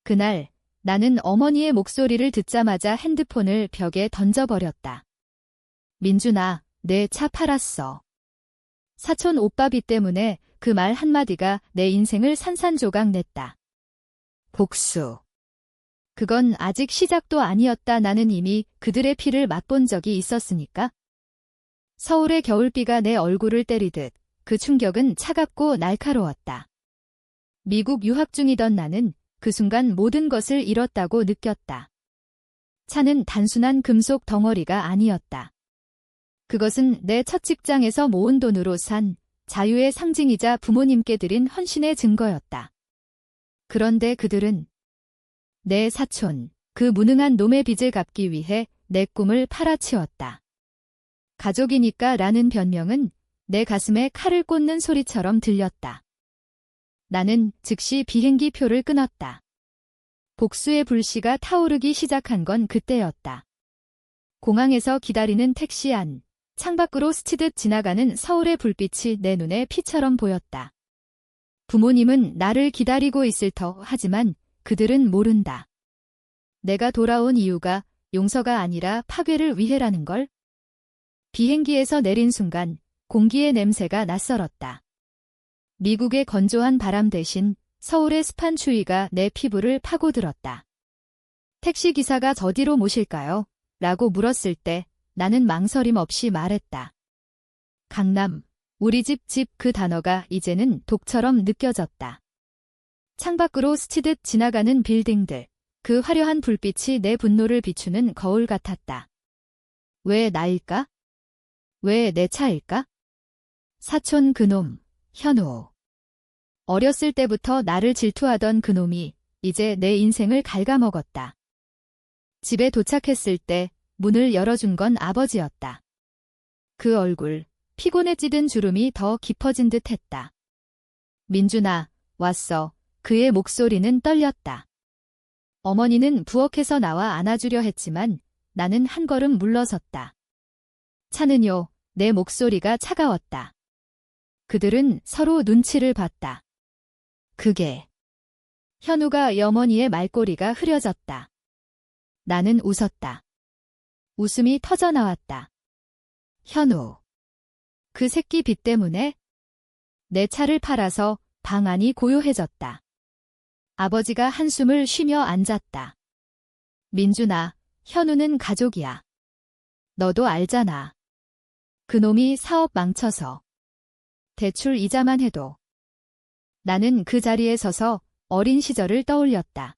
그날 나는 어머니의 목소리를 듣자마자 핸드폰을 벽에 던져버렸다. 민준아, 내 차 팔았어. 사촌 오빠비 때문에 그 말 한마디가 내 인생을 산산조각 냈다. 복수. 그건 아직 시작도 아니었다. 나는 이미 그들의 피를 맛본 적이 있었으니까. 서울의 겨울비가 내 얼굴을 때리듯 그 충격은 차갑고 날카로웠다. 미국 유학 중이던 나는 그 순간 모든 것을 잃었다고 느꼈다. 차는 단순한 금속 덩어리가 아니었다. 그것은 내 첫 직장에서 모은 돈으로 산 자유의 상징이자 부모님께 드린 헌신의 증거였다. 그런데 그들은 내 사촌, 그 무능한 놈의 빚을 갚기 위해 내 꿈을 팔아치웠다. 가족이니까 라는 변명은 내 가슴에 칼을 꽂는 소리처럼 들렸다. 나는 즉시 비행기 표를 끊었다. 복수의 불씨가 타오르기 시작한 건 그때였다. 공항에서 기다리는 택시 안, 창밖으로 스치듯 지나가는 서울의 불빛이 내 눈에 피처럼 보였다. 부모님은 나를 기다리고 있을 터 하지만 그들은 모른다. 내가 돌아온 이유가 용서가 아니라 파괴를 위해라는 걸. 비행기에서 내린 순간 공기의 냄새가 낯설었다. 미국의 건조한 바람 대신 서울의 습한 추위가 내 피부를 파고들었다. 택시기사가 저디로 모실까요? 라고 물었을 때 나는 망설임 없이 말했다. 강남, 우리 집 그 단어가 이제는 독처럼 느껴졌다. 창밖으로 스치듯 지나가는 빌딩들, 그 화려한 불빛이 내 분노를 비추는 거울 같았다. 왜 나일까? 왜 내 차일까? 사촌 그놈, 현우. 어렸을 때부터 나를 질투하던 그놈이 이제 내 인생을 갉아먹었다. 집에 도착했을 때 문을 열어준 건 아버지였다. 그 얼굴, 피곤에 찌든 주름이 더 깊어진 듯 했다. 민준아, 왔어. 그의 목소리는 떨렸다. 어머니는 부엌에서 나와 안아주려 했지만 나는 한 걸음 물러섰다. 차는요, 내 목소리가 차가웠다. 그들은 서로 눈치를 봤다. 그게 현우가 어머니의 말꼬리가 흐려졌다. 나는 웃었다. 웃음이 터져나왔다. 현우. 그 새끼 빚 때문에 내 차를 팔아서 방 안이 고요해졌다. 아버지가 한숨을 쉬며 앉았다. 민준아, 현우는 가족이야. 너도 알잖아. 그놈이 사업 망쳐서 대출 이자만 해도. 나는 그 자리에 서서 어린 시절을 떠올렸다.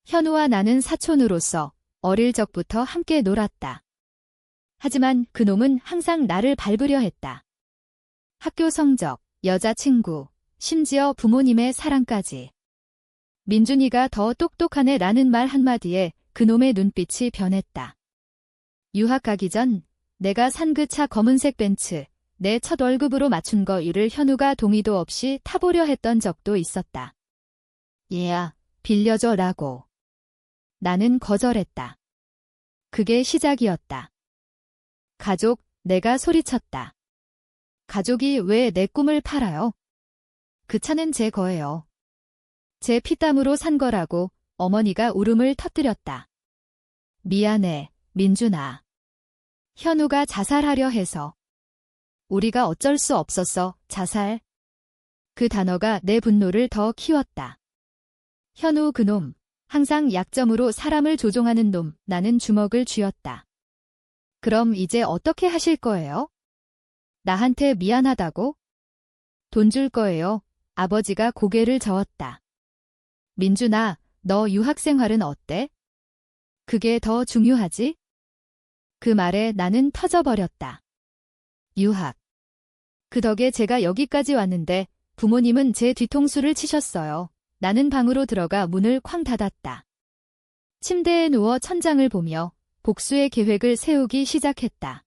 현우와 나는 사촌으로서 어릴 적부터 함께 놀았다. 하지만 그놈은 항상 나를 밟으려 했다. 학교 성적, 여자친구, 심지어 부모님의 사랑까지. 민준이가 더 똑똑하네 라는 말 한마디에 그놈의 눈빛이 변했다. 유학 가기 전 내가 산 그 차 검은색 벤츠, 내 첫 월급으로 맞춘 거를 현우가 동의도 없이 타보려 했던 적도 있었다. 얘야, 빌려줘 라고. 나는 거절했다. 그게 시작이었다. 가족, 내가 소리쳤다. 가족이 왜 내 꿈을 팔아요? 그 차는 제 거예요. 제 피땀으로 산 거라고 어머니가 울음을 터뜨렸다. 미안해, 민준아. 현우가 자살하려 해서. 우리가 어쩔 수 없었어, 자살. 그 단어가 내 분노를 더 키웠다. 현우 그놈, 항상 약점으로 사람을 조종하는 놈, 나는 주먹을 쥐었다. 그럼 이제 어떻게 하실 거예요? 나한테 미안하다고? 돈 줄 거예요. 아버지가 고개를 저었다. 민준아, 너 유학생활은 어때? 그게 더 중요하지? 그 말에 나는 터져버렸다. 유학. 그 덕에 제가 여기까지 왔는데 부모님은 제 뒤통수를 치셨어요. 나는 방으로 들어가 문을 쾅 닫았다. 침대에 누워 천장을 보며 복수의 계획을 세우기 시작했다.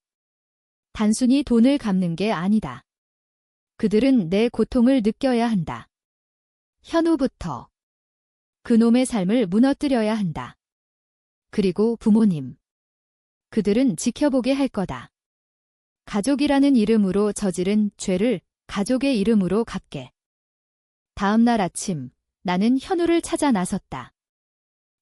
단순히 돈을 갚는 게 아니다. 그들은 내 고통을 느껴야 한다. 현우부터. 그놈의 삶을 무너뜨려야 한다. 그리고 부모님. 그들은 지켜보게 할 거다. 가족이라는 이름으로 저지른 죄를 가족의 이름으로 갚게. 다음 날 아침, 나는 현우를 찾아 나섰다.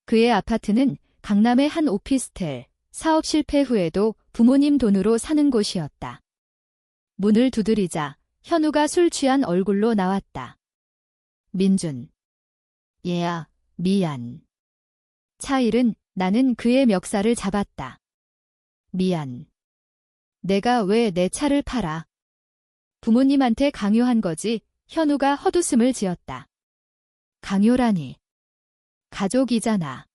그의 아파트는 강남의 한 오피스텔, 사업 실패 후에도 부모님 돈으로 사는 곳이었다. 문을 두드리자 현우가 술 취한 얼굴로 나왔다. 민준. 얘야, 미안. 차일은 나는 그의 멱살을 잡았다. 미안. 내가 왜 내 차를 팔아? 부모님한테 강요한 거지. 현우가 헛웃음을 지었다. 강요라니. 가족이잖아.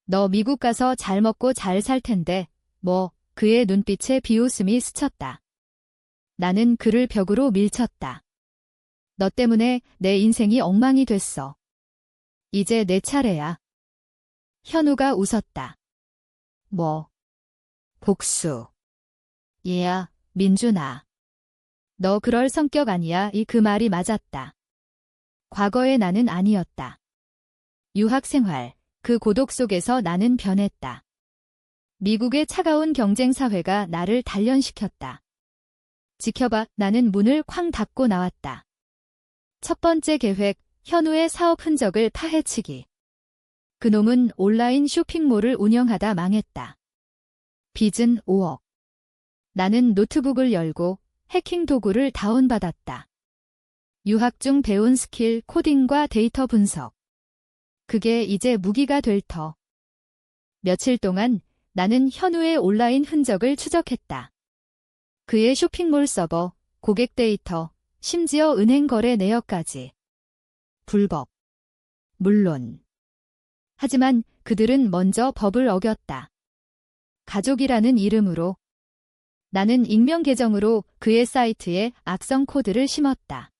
너 미국 가서 잘 먹고 잘 살 텐데, 뭐, 그의 눈빛에 비웃음이 스쳤다. 나는 그를 벽으로 밀쳤다. 너 때문에 내 인생이 엉망이 됐어. 이제 내 차례야. 현우가 웃었다. 뭐? 복수. 얘야, 민준아. 너 그럴 성격 아니야. 그 말이 맞았다. 과거의 나는 아니었다. 유학생활, 그 고독 속에서 나는 변했다. 미국의 차가운 경쟁사회가 나를 단련시켰다. 지켜봐, 나는 문을 쾅 닫고 나왔다. 첫 번째 계획, 현우의 사업 흔적을 파헤치기. 그놈은 온라인 쇼핑몰을 운영하다 망했다. 빚은 5억. 나는 노트북을 열고 해킹 도구를 다운받았다. 유학 중 배운 스킬, 코딩과 데이터 분석. 그게 이제 무기가 될 터. 며칠 동안 나는 현우의 온라인 흔적을 추적했다. 그의 쇼핑몰 서버, 고객 데이터, 심지어 은행 거래 내역까지. 불법. 물론. 하지만 그들은 먼저 법을 어겼다. 가족이라는 이름으로. 나는 익명 계정으로 그의 사이트에 악성 코드를 심었다.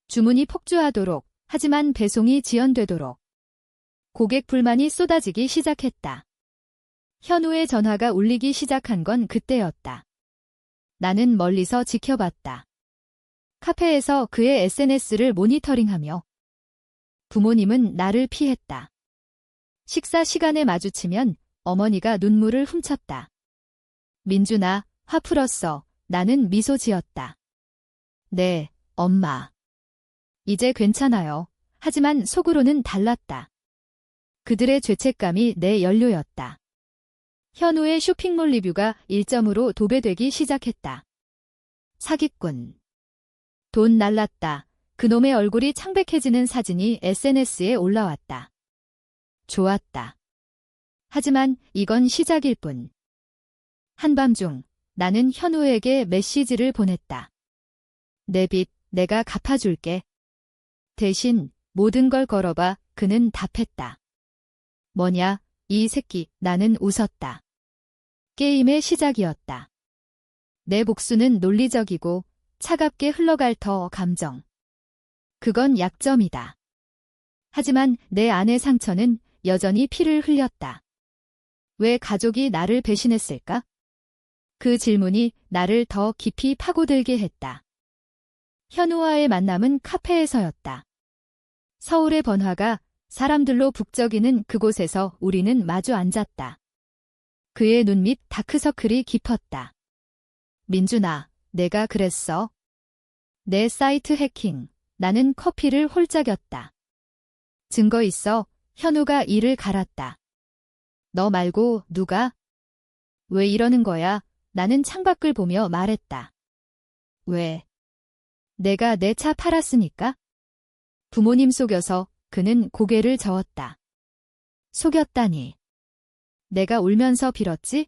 주문이 폭주하도록, 하지만 배송이 지연되도록. 고객 불만이 쏟아지기 시작했다. 현우의 전화가 울리기 시작한 건 그때였다. 나는 멀리서 지켜봤다. 카페에서 그의 SNS를 모니터링하며. 부모님은 나를 피했다. 식사 시간에 마주치면 어머니가 눈물을 훔쳤다. 민준아, 화 풀었어. 나는 미소 지었다. 네, 엄마. 이제 괜찮아요. 하지만 속으로는 달랐다. 그들의 죄책감이 내 연료였다. 현우의 쇼핑몰 리뷰가 1점으로 도배되기 시작했다. 사기꾼. 돈 날랐다. 그놈의 얼굴이 창백해지는 사진이 SNS에 올라왔다. 좋았다. 하지만 이건 시작일 뿐. 한밤중 나는 현우에게 메시지를 보냈다. 내 빚 내가 갚아줄게. 대신 모든 걸 걸어봐. 그는 답했다. 뭐냐, 이 새끼. 나는 웃었다. 게임의 시작이었다. 내 복수는 논리적이고 차갑게 흘러갈 터 감정. 그건 약점이다. 하지만 내 안의 상처는 여전히 피를 흘렸다. 왜 가족이 나를 배신했을까? 그 질문이 나를 더 깊이 파고들게 했다. 현우와의 만남은 카페에서였다. 서울의 번화가, 사람들로 북적이는 그곳에서 우리는 마주 앉았다. 그의 눈 밑 다크서클이 깊었다. 민준아, 내가 그랬어. 내 사이트 해킹. 나는 커피를 홀짝였다. 증거 있어. 현우가 이를 갈았다. 너 말고 누가? 왜 이러는 거야? 나는 창밖을 보며 말했다. 왜? 내가 내 차 팔았으니까? 부모님 속여서. 그는 고개를 저었다. 속였다니. 내가 울면서 빌었지?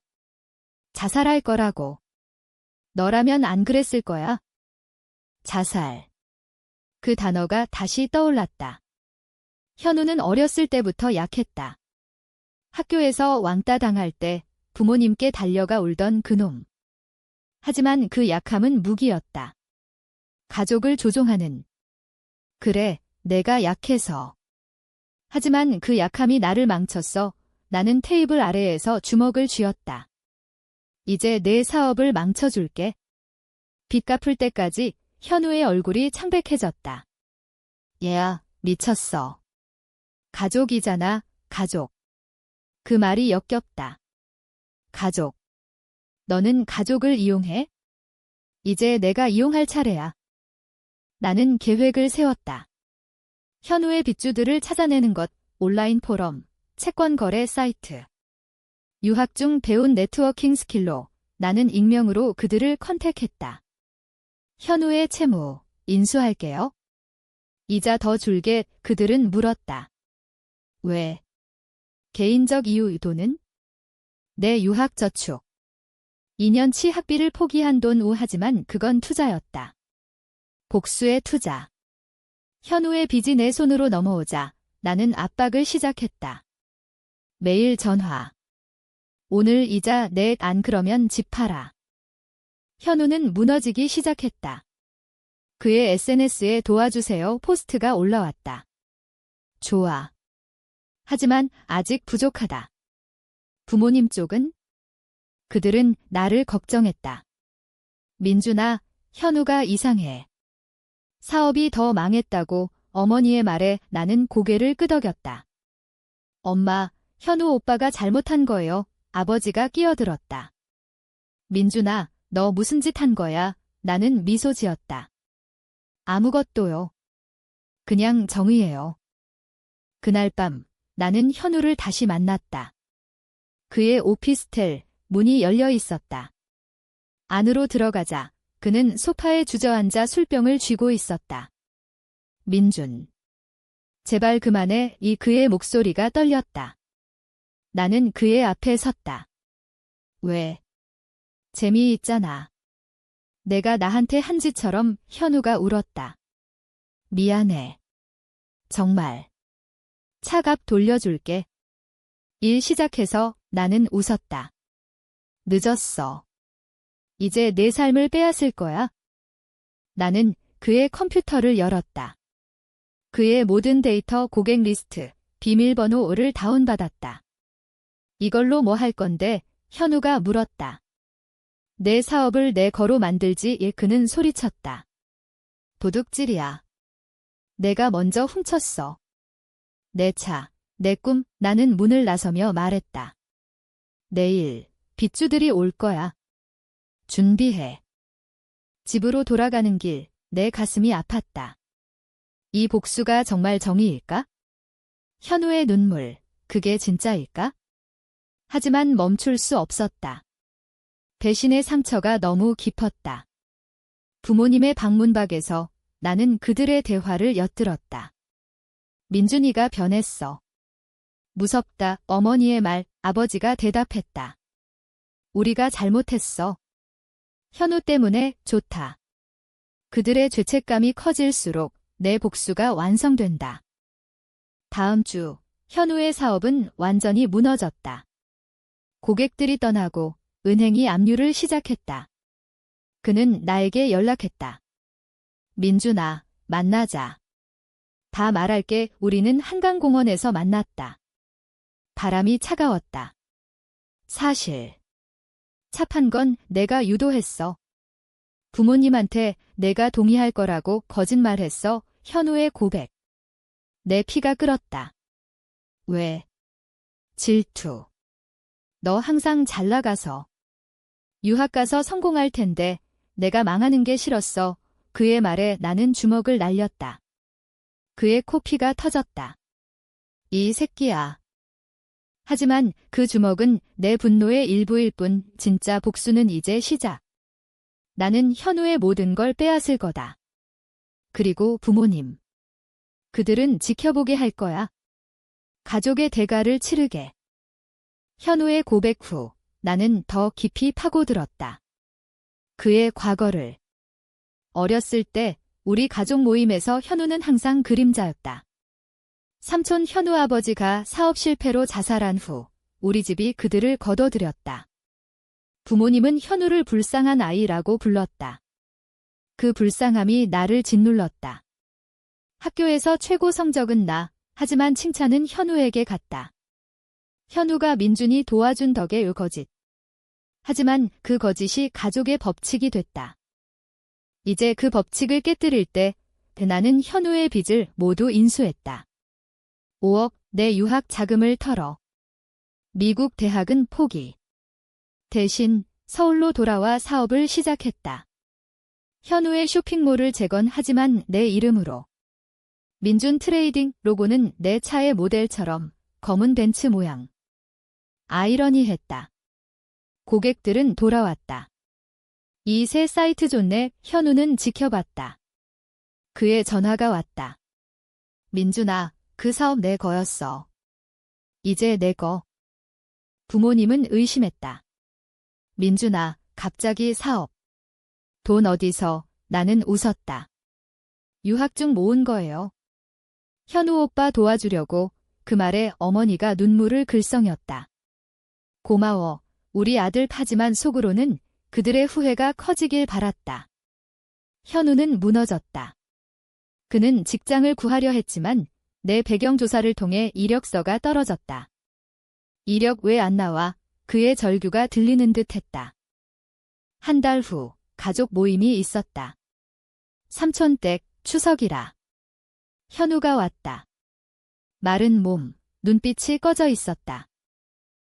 자살할 거라고. 너라면 안 그랬을 거야. 자살. 그 단어가 다시 떠올랐다. 현우는 어렸을 때부터 약했다. 학교에서 왕따 당할 때 부모님께 달려가 울던 그놈. 하지만 그 약함은 무기였다. 가족을 조종하는. 그래, 내가 약해서. 하지만 그 약함이 나를 망쳤어. 나는 테이블 아래에서 주먹을 쥐었다. 이제 내 사업을 망쳐줄게. 빚 갚을 때까지. 현우의 얼굴이 창백해졌다. 얘야, 미쳤어. 가족이잖아, 가족. 그 말이 역겹다. 가족. 너는 가족을 이용해? 이제 내가 이용할 차례야. 나는 계획을 세웠다. 현우의 빚주들을 찾아내는 것, 온라인 포럼, 채권 거래 사이트. 유학 중 배운 네트워킹 스킬로 나는 익명으로 그들을 컨택했다. 현우의 채무, 인수할게요. 이자 더 줄게 그들은 물었다. 왜? 개인적 이유도는? 내 유학 저축. 2년치 학비를 포기한 돈 하지만 그건 투자였다. 복수의 투자. 현우의 빚이 내 손으로 넘어오자 나는 압박을 시작했다. 매일 전화. 오늘 이자 내 안 그러면 집 팔아. 현우는 무너지기 시작했다. 그의 SNS에 도와주세요 포스트가 올라왔다. 좋아. 하지만 아직 부족하다. 부모님 쪽은? 그들은 나를 걱정했다. 민준아, 현우가 이상해. 사업이 더 망했다고 어머니의 말에 나는 고개를 끄덕였다. 엄마, 현우 오빠가 잘못한 거예요. 아버지가 끼어들었다. 민준아, 너 무슨 짓 한 거야? 나는 미소 지었다. 아무것도요. 그냥 정의예요. 그날 밤 나는 현우를 다시 만났다. 그의 오피스텔 문이 열려 있었다. 안으로 들어가자 그는 소파에 주저앉아 술병을 쥐고 있었다. 민준. 제발 그만해. 그의 목소리가 떨렸다. 나는 그의 앞에 섰다. 왜? 재미있잖아. 내가 나한테 한 짓처럼. 현우가 울었다. 미안해. 정말. 차값 돌려줄게. 일 시작해서 나는 웃었다. 늦었어. 이제 내 삶을 빼앗을 거야? 나는 그의 컴퓨터를 열었다. 그의 모든 데이터, 고객 리스트, 비밀번호를 다운받았다. 이걸로 뭐 할 건데? 현우가 물었다. 내 사업을 내 거로 만들지. 그는 소리쳤다. 도둑질이야. 내가 먼저 훔쳤어. 내 차, 내 꿈. 나는 문을 나서며 말했다. 내일 빚주들이 올 거야. 준비해. 집으로 돌아가는 길 내 가슴이 아팠다. 이 복수가 정말 정의일까? 현우의 눈물, 그게 진짜일까? 하지만 멈출 수 없었다. 배신의 상처가 너무 깊었다. 부모님의 방문 밖에서 나는 그들의 대화를 엿들었다. 민준이가 변했어. 무섭다. 어머니의 말. 아버지가 대답했다. 우리가 잘못했어. 현우 때문에. 좋다. 그들의 죄책감이 커질수록 내 복수가 완성된다. 다음 주 현우의 사업은 완전히 무너졌다. 고객들이 떠나고 은행이 압류를 시작했다. 그는 나에게 연락했다. 민준아, 만나자. 다 말할게. 우리는 한강공원에서 만났다. 바람이 차가웠다. 사실. 차 판 건 내가 유도했어. 부모님한테 내가 동의할 거라고 거짓말했어. 현우의 고백. 내 피가 끓었다. 왜? 질투. 너 항상 잘 나가서. 유학 가서 성공할 텐데 내가 망하는 게 싫었어. 그의 말에 나는 주먹을 날렸다. 그의 코피가 터졌다. 이 새끼야. 하지만 그 주먹은 내 분노의 일부일 뿐. 진짜 복수는 이제 시작. 나는 현우의 모든 걸 빼앗을 거다. 그리고 부모님. 그들은 지켜보게 할 거야. 가족의 대가를 치르게. 현우의 고백 후 나는 더 깊이 파고들었다. 그의 과거를. 어렸을 때 우리 가족 모임에서 현우는 항상 그림자였다. 삼촌 현우 아버지가 사업 실패로 자살한 후 우리 집이 그들을 거둬들였다. 부모님은 현우를 불쌍한 아이라고 불렀다. 그 불쌍함이 나를 짓눌렀다. 학교에서 최고 성적은 나, 하지만 칭찬은 현우에게 갔다. 현우가 민준이 도와준 덕에 거짓. 하지만 그 거짓이 가족의 법칙이 됐다. 이제 그 법칙을 깨뜨릴 때 나는 현우의 빚을 모두 인수했다. 5억 내 유학 자금을 털어. 미국 대학은 포기. 대신 서울로 돌아와 사업을 시작했다. 현우의 쇼핑몰을 재건하지만 내 이름으로. 민준 트레이딩 로고는 내 차의 모델처럼 검은 벤츠 모양. 아이러니했다. 고객들은 돌아왔다. 이 새 사이트 좋네. 현우는 지켜봤다. 그의 전화가 왔다. 민준아, 그 사업 내 거였어. 이제 내 거. 부모님은 의심했다. 민준아, 갑자기 사업. 돈 어디서? 나는 웃었다. 유학 중 모은 거예요. 현우 오빠 도와주려고. 그 말에 어머니가 눈물을 글썽였다. 고마워. 우리 아들 파지만 속으로는 그들의 후회가 커지길 바랐다. 현우는 무너졌다. 그는 직장을 구하려 했지만 내 배경조사를 통해 이력서가 떨어졌다. 이력 왜 안 나와? 그의 절규가 들리는 듯 했다. 한 달 후 가족 모임이 있었다. 삼촌댁 추석이라. 현우가 왔다. 마른 몸, 눈빛이 꺼져 있었다.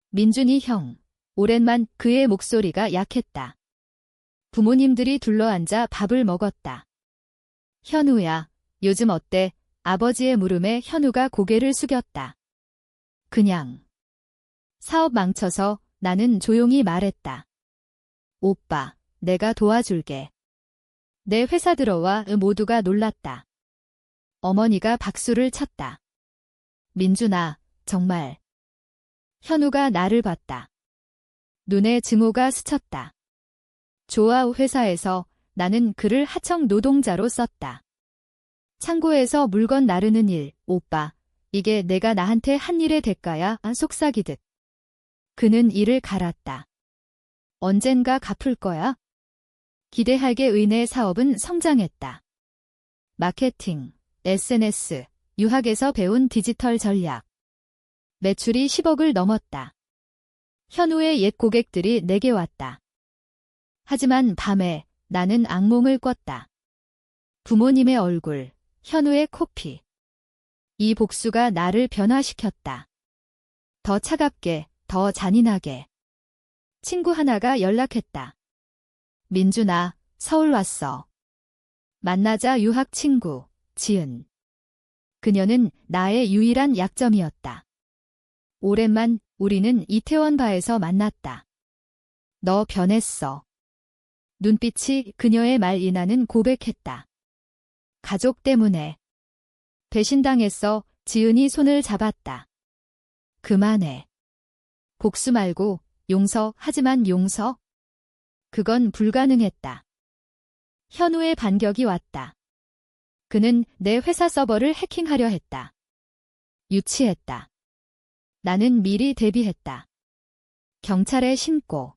민준이 형, 오랜만. 그의 목소리가 약했다. 부모님들이 둘러앉아 밥을 먹었다. 현우야, 요즘 어때? 아버지의 물음에 현우가 고개를 숙였다. 그냥. 사업 망쳐서. 나는 조용히 말했다. 오빠, 내가 도와줄게. 내 회사 들어와. 모두가 놀랐다. 어머니가 박수를 쳤다. 민준아, 정말. 현우가 나를 봤다. 눈에 증오가 스쳤다. 좋아. 회사에서 나는 그를 하청 노동자로 썼다. 창고에서 물건 나르는 일. 오빠, 이게 내가 나한테 한 일의 대가야? 속삭이듯. 그는 이를 갈았다. 언젠가 갚을 거야? 기대하게 의내 사업은 성장했다. 마케팅, SNS, 유학에서 배운 디지털 전략. 매출이 10억을 넘었다. 현우의 옛 고객들이 내게 왔다. 하지만 밤에 나는 악몽을 꿨다. 부모님의 얼굴, 현우의 코피. 이 복수가 나를 변화시켰다. 더 차갑게, 더 잔인하게. 친구 하나가 연락했다. 민준아, 서울 왔어. 만나자. 유학 친구, 지은. 그녀는 나의 유일한 약점이었다. 오랜만. 우리는 이태원 바에서 만났다. 너 변했어. 눈빛이 그녀의 말 인하는 고백했다. 가족 때문에. 배신당했어. 지은이 손을 잡았다. 그만해. 복수 말고 용서. 하지만 용서? 그건 불가능했다. 현우의 반격이 왔다. 그는 내 회사 서버를 해킹하려 했다. 유치했다. 나는 미리 대비했다. 경찰에 신고.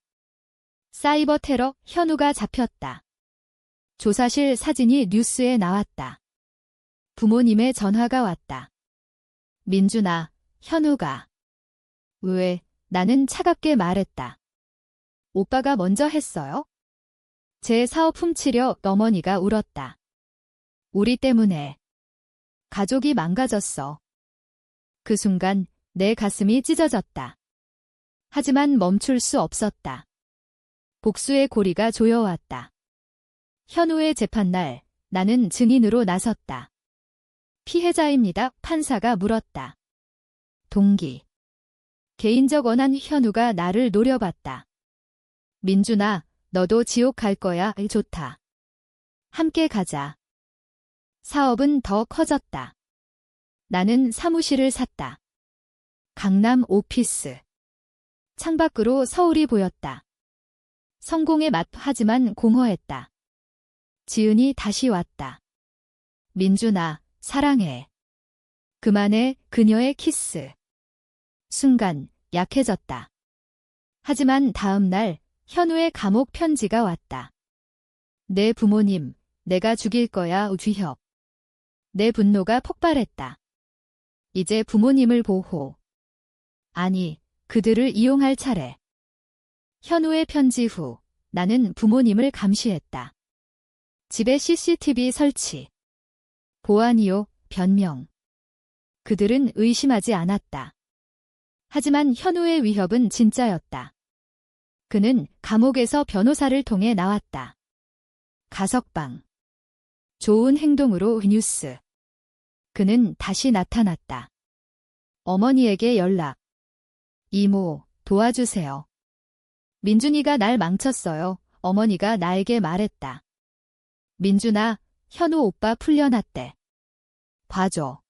사이버 테러. 현우가 잡혔다. 조사실 사진이 뉴스에 나왔다. 부모님의 전화가 왔다. 민준아, 현우가. 왜? 나는 차갑게 말했다. 오빠가 먼저 했어요? 제 사업 훔치려. 어머니가 울었다. 우리 때문에. 가족이 망가졌어. 그 순간 내 가슴이 찢어졌다. 하지만 멈출 수 없었다. 복수의 고리가 조여왔다. 현우의 재판날, 나는 증인으로 나섰다. 피해자입니다. 판사가 물었다. 동기. 개인적 원한. 현우가 나를 노려봤다. 민준아, 너도 지옥 갈 거야. 좋다. 함께 가자. 사업은 더 커졌다. 나는 사무실을 샀다. 강남 오피스. 창밖으로 서울이 보였다. 성공의 맛. 하지만 공허했다. 지은이 다시 왔다. 민준아, 사랑해. 그만해. 그녀의 키스. 순간 약해졌다. 하지만 다음 날 현우의 감옥 편지가 왔다. 내 부모님, 내가 죽일 거야. 위협. 내 분노가 폭발했다. 이제 부모님을 보호. 아니, 그들을 이용할 차례. 현우의 편지 후 나는 부모님을 감시했다. 집에 CCTV 설치. 보안이요, 변명. 그들은 의심하지 않았다. 하지만 현우의 위협은 진짜였다. 그는 감옥에서 변호사를 통해 나왔다. 가석방. 좋은 행동으로 뉴스. 그는 다시 나타났다. 어머니에게 연락. 이모, 도와주세요. 민준이가 날 망쳤어요. 어머니가 나에게 말했다. 민준아, 현우 오빠 풀려났대. 봐줘.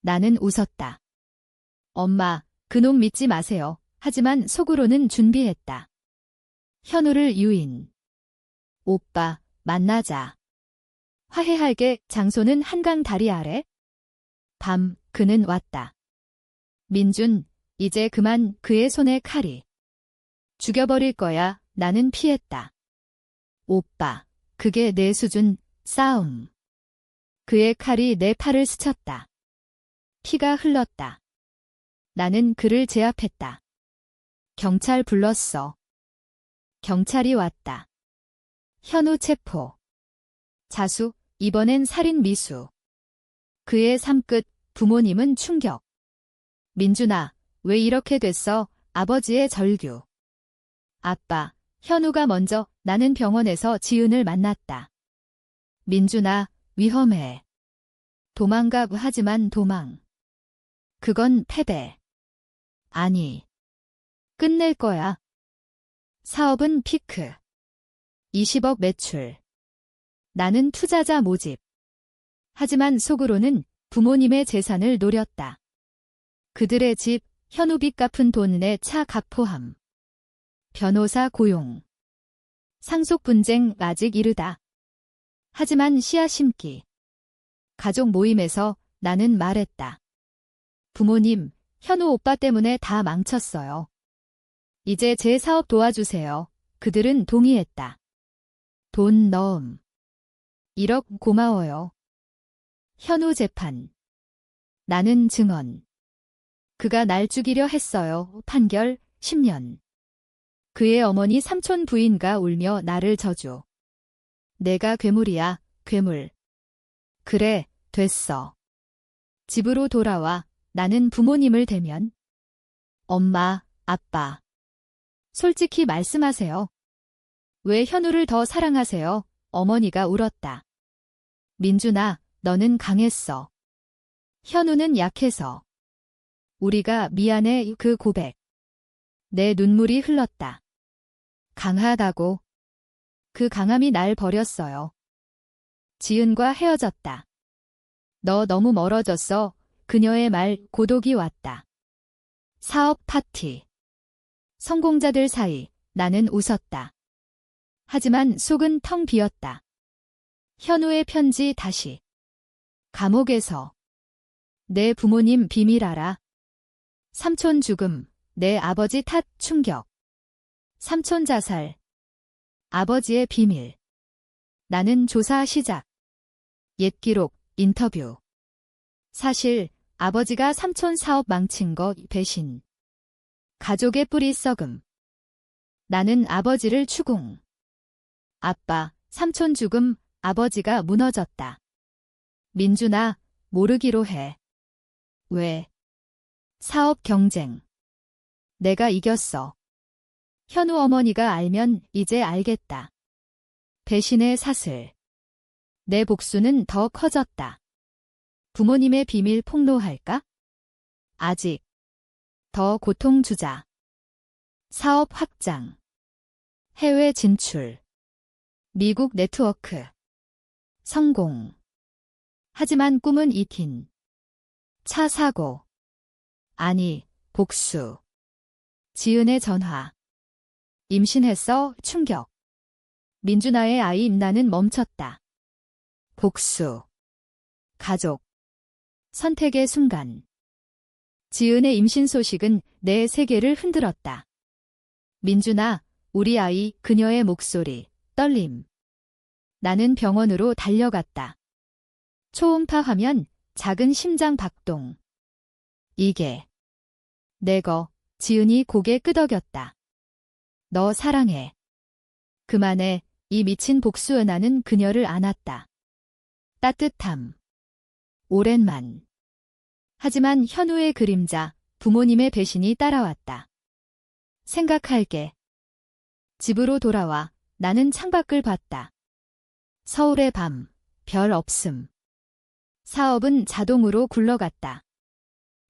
나는 웃었다. 엄마, 그놈 믿지 마세요. 하지만 속으로는 준비했다. 현우를 유인. 오빠, 만나자. 화해할게. 장소는 한강 다리 아래. 밤, 그는 왔다. 민준, 이제 그만. 그의 손에 칼이. 죽여버릴 거야. 나는 피했다. 오빠, 그게 내 수준. 싸움. 그의 칼이 내 팔을 스쳤다. 피가 흘렀다. 나는 그를 제압했다. 경찰 불렀어. 경찰이 왔다. 현우 체포. 자수, 이번엔 살인 미수. 그의 삶 끝, 부모님은 충격. 민준아, 왜 이렇게 됐어? 아버지의 절규. 아빠, 현우가 먼저. 나는 병원에서 지은을 만났다. 민준아, 위험해. 도망가. 하지만 도망. 그건 패배. 아니. 끝낼 거야. 사업은 피크. 20억 매출. 나는 투자자 모집. 하지만 속으로는 부모님의 재산을 노렸다. 그들의 집, 현우 빚 갚은 돈에 차 각 포함. 변호사 고용. 상속 분쟁 아직 이르다. 하지만 씨앗 심기. 가족 모임에서 나는 말했다. 부모님, 현우 오빠 때문에 다 망쳤어요. 이제 제 사업 도와주세요. 그들은 동의했다. 돈 넣음. 1억 고마워요. 현우 재판. 나는 증언. 그가 날 죽이려 했어요. 판결 10년. 그의 어머니 삼촌 부인가 울며 나를 저주. 내가 괴물이야, 괴물. 그래, 됐어. 집으로 돌아와. 나는 부모님을 대면. 엄마, 아빠. 솔직히 말씀하세요. 왜 현우를 더 사랑하세요? 어머니가 울었다. 민준아, 너는 강했어. 현우는 약해서. 우리가 미안해. 그 고백. 내 눈물이 흘렀다. 강하다고. 그 강함이 날 버렸어요. 지은과 헤어졌다. 너 너무 멀어졌어. 그녀의 말, 고독이 왔다. 사업 파티. 성공자들 사이, 나는 웃었다. 하지만 속은 텅 비었다. 현우의 편지 다시. 감옥에서. 내 부모님 비밀 알아. 삼촌 죽음, 내 아버지 탓 충격. 삼촌 자살. 아버지의 비밀. 나는 조사 시작. 옛 기록, 인터뷰. 사실 아버지가 삼촌 사업 망친 거 배신. 가족의 뿌리 썩음. 나는 아버지를 추궁. 아빠, 삼촌 죽음, 아버지가 무너졌다. 민준아, 모르기로 해. 왜? 사업 경쟁. 내가 이겼어. 현우 어머니가 알면 이제 알겠다. 배신의 사슬. 내 복수는 더 커졌다. 부모님의 비밀 폭로할까? 아직. 더 고통 주자. 사업 확장. 해외 진출. 미국 네트워크. 성공. 하지만 꿈은 이긴. 차 사고. 아니, 복수. 지은의 전화. 임신했어. 충격. 민준아의 아이 임나는 멈췄다. 복수. 가족. 선택의 순간. 지은의 임신 소식은 내 세계를 흔들었다. 민준아, 우리 아이, 그녀의 목소리, 떨림. 나는 병원으로 달려갔다. 초음파 화면, 작은 심장 박동. 이게. 내거, 지은이 고개 끄덕였다. 너 사랑해. 그만해. 이 미친 복수에 나는 그녀를 안았다. 따뜻함. 오랜만. 하지만 현우의 그림자, 부모님의 배신이 따라왔다. 생각할게. 집으로 돌아와. 나는 창밖을 봤다. 서울의 밤, 별 없음. 사업은 자동으로 굴러갔다.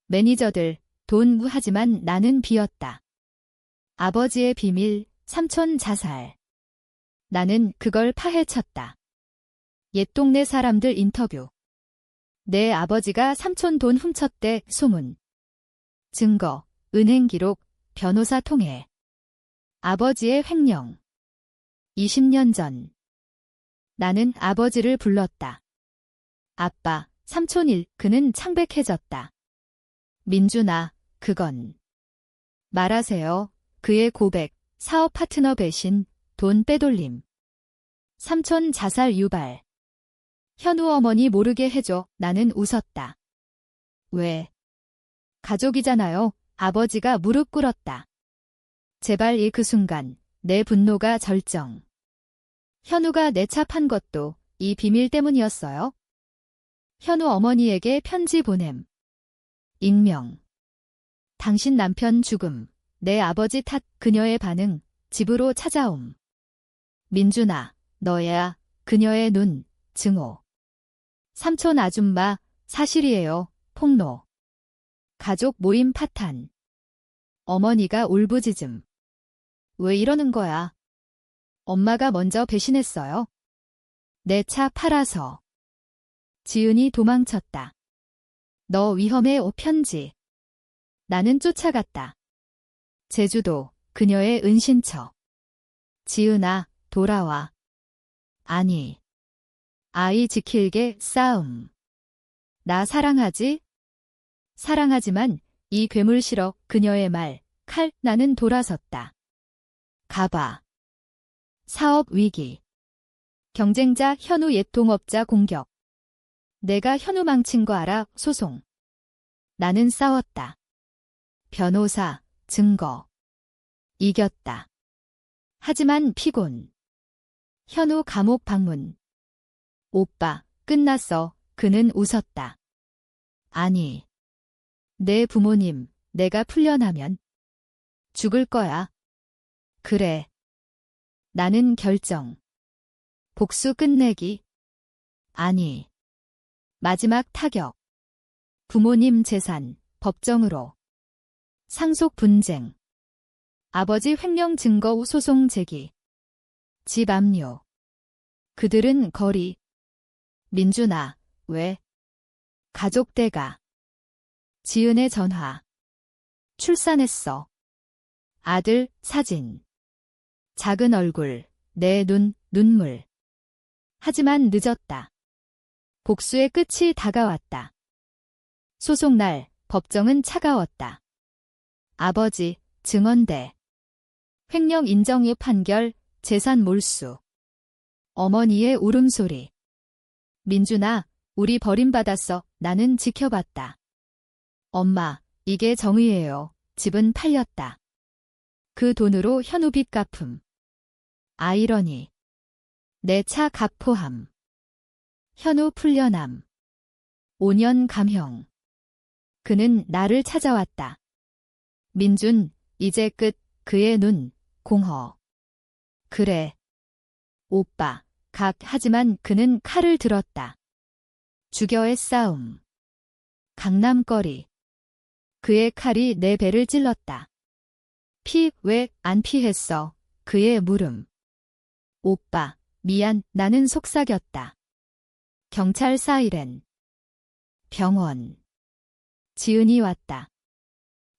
매니저들, 돈 하지만 나는 비었다. 아버지의 비밀, 삼촌 자살. 나는 그걸 파헤쳤다. 옛 동네 사람들 인터뷰. 내 아버지가 삼촌 돈 훔쳤대 소문. 증거, 은행 기록, 변호사 통해. 아버지의 횡령. 20년 전. 나는 아버지를 불렀다. 아빠, 삼촌 일, 그는 창백해졌다. 민준아, 그건. 말하세요. 그의 고백, 사업 파트너 배신, 돈 빼돌림. 삼촌 자살 유발. 현우 어머니 모르게 해줘. 나는 웃었다. 왜? 가족이잖아요. 아버지가 무릎 꿇었다. 제발 이 그 순간, 내 분노가 절정. 현우가 내 차 판 것도 이 비밀 때문이었어요? 현우 어머니에게 편지 보냄. 익명. 당신 남편 죽음. 내 아버지 탓. 그녀의 반응. 집으로 찾아옴. 민준아, 너야. 그녀의 눈. 증오. 삼촌 아줌마. 사실이에요. 폭로. 가족 모임 파탄. 어머니가 울부짖음. 왜 이러는 거야? 엄마가 먼저 배신했어요. 내 차 팔아서. 지은이 도망쳤다. 너 위험해. 편지. 나는 쫓아갔다. 제주도, 그녀의 은신처. 지은아, 돌아와. 아니. 아이 지킬게. 싸움. 나 사랑하지? 사랑하지만 이 괴물 싫어. 그녀의 말, 칼. 나는 돌아섰다. 가봐. 사업 위기. 경쟁자 현우 옛 동업자 공격. 내가 현우 망친 거 알아? 소송. 나는 싸웠다. 변호사, 증거. 이겼다. 하지만 피곤. 현우 감옥 방문. 오빠, 끝났어. 그는 웃었다. 아니. 내 부모님, 내가 풀려나면 죽을 거야. 그래. 나는 결정. 복수 끝내기. 아니. 마지막 타격. 부모님 재산, 법정으로. 상속 분쟁. 아버지 횡령 증거 후 소송 제기. 집 압류. 그들은 거리. 민준아, 왜? 가족대가. 지은의 전화. 출산했어. 아들, 사진. 작은 얼굴, 내 눈, 눈물. 하지만 늦었다. 복수의 끝이 다가왔다. 소송날, 법정은 차가웠다. 아버지, 증언대. 횡령 인정의 판결, 재산 몰수. 어머니의 울음소리. 민준아, 우리 버림받았어. 나는 지켜봤다. 엄마, 이게 정의예요. 집은 팔렸다. 그 돈으로 현우 빚 갚음. 아이러니. 내 차 값 포함. 현우 풀려남. 5년 감형. 그는 나를 찾아왔다. 민준, 이제 끝. 그의 눈, 공허. 그래. 오빠, 하지만 그는 칼을 들었다. 죽여의 싸움. 강남거리. 그의 칼이 내 배를 찔렀다. 왜 안 피했어? 그의 물음. 오빠, 미안. 나는 속삭였다. 경찰 사이렌. 병원. 지은이 왔다.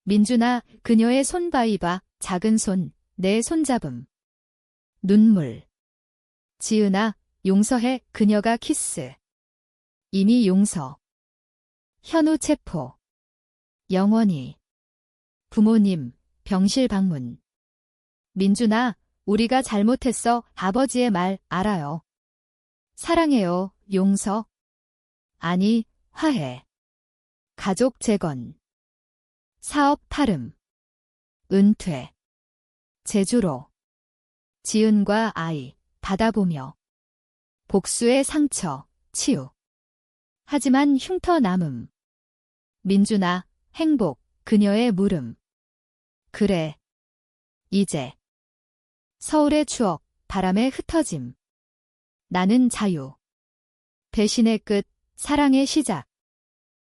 민준아, 그녀의 손 바이바. 작은 손, 내 손잡음. 눈물. 지은아, 용서해. 그녀가 키스. 이미 용서. 현우 체포. 영원히. 부모님, 병실 방문. 민준아, 우리가 잘못했어. 아버지의 말 알아요. 사랑해요. 용서. 아니, 화해. 가족 재건. 사업 파름. 은퇴. 제주로. 지은과 아이, 받아보며. 복수의 상처, 치유. 하지만 흉터 남음. 민준아, 행복, 그녀의 물음. 그래. 이제. 서울의 추억, 바람에 흩어짐. 나는 자유. 배신의 끝, 사랑의 시작.